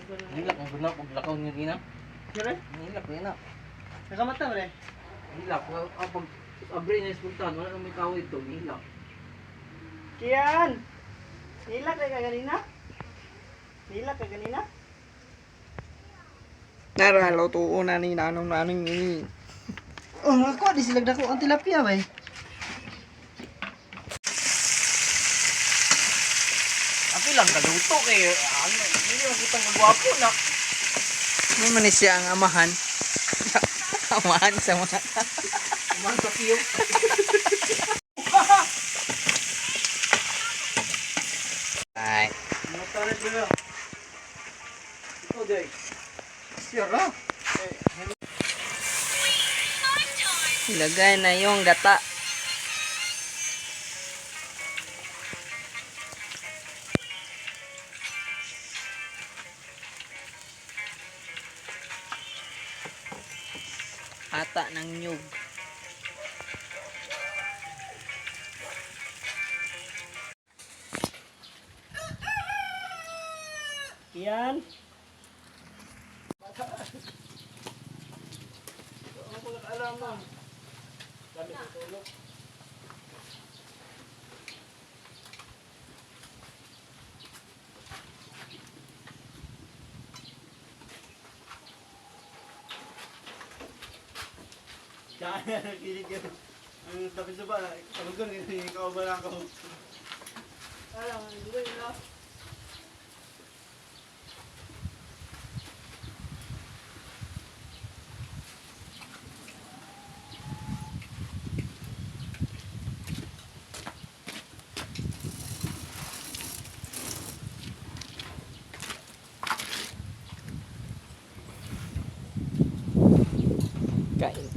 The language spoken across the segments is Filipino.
Hilak ang guna pag lakaw niya gina. Kira? Hilak rin na. Nakamata mo rin? Hilak. Pag abri na ispuntahan, wala nang may tao ito. Hilak. Kian! Nilak ka ganina? Nilak ka ganina? Naralo tuon na ni nanong ini. Oh, ako di sila dako ang tilapia bay. Api lang kaluto kay ano, hindi mo kitang kagwapo na. May man siya ang amahan. Amahan sa mga. Man sa piyo. Ay, Motoret mo. Ito day. Sira. ilagay na yung gata. Ata ng nyug. Kian. Ako lang alam mo. Dami ko tulog. Kaya nakikinig yun. Ang tapi sa ba, talugan ikaw ba lang ako? Alam, hindi ko yun lang. Kain.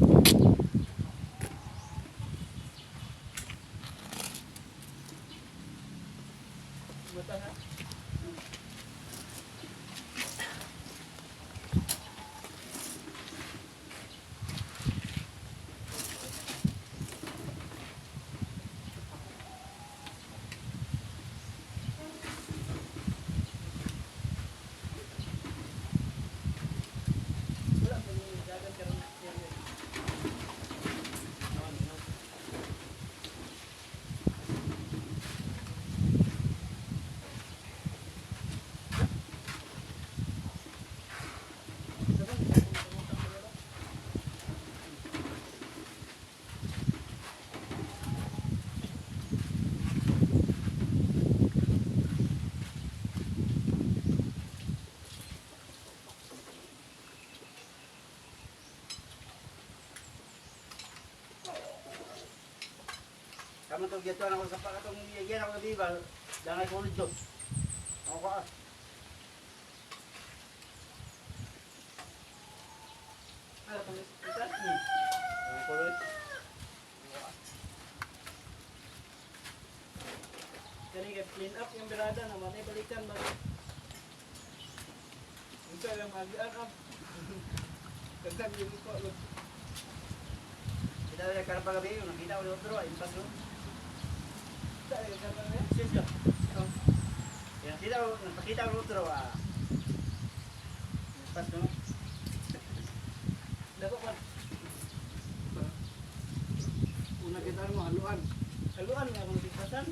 Kamu to gitu ako sa pakatong yan ako di ba? Dangay ko ulit do. Ako ka. Ano to? Ito? Ang kulit. Kani ka clean up yung birada naman ay balikan mag. Ito lang mag-up. Kagdag yung ko. Kita udah karpa gabi, nakita ulit otro, impas lo. Kita udah karpa gabi, siya. Ya, nakita ulit otro, impas lo. Dako pa. Una kita mo haluan. Haluan nga kung tipasan.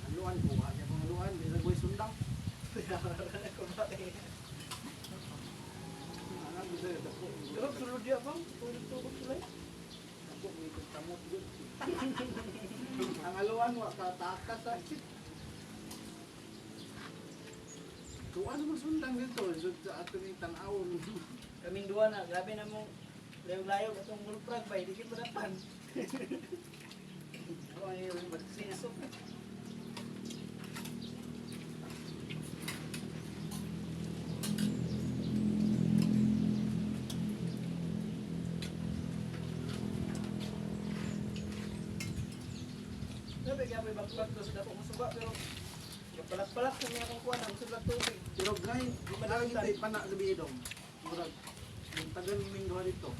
Haluan ko, aja pang haluan, bisa boy sundang. Ko ba eh. Ana bisa dako. Pero sulod dia bang, tulog sulay. Ang aluan mo, katakas sa sit. Kung ano masundang dito, sa ato ng tanawon. Kaming duwa na, grabe na mo. Layo-layo, itong mulprag ba, hindi kita dapan. Ako ang yung magsinisok. Sabi kaya may bagbag doon sa dapo masuba pero palak-palak sa mga kongkuhan ang sudlag tubig. Pero grahin, di pa nakikita panak gabi idong. Murag, yung tagal ming gawa dito.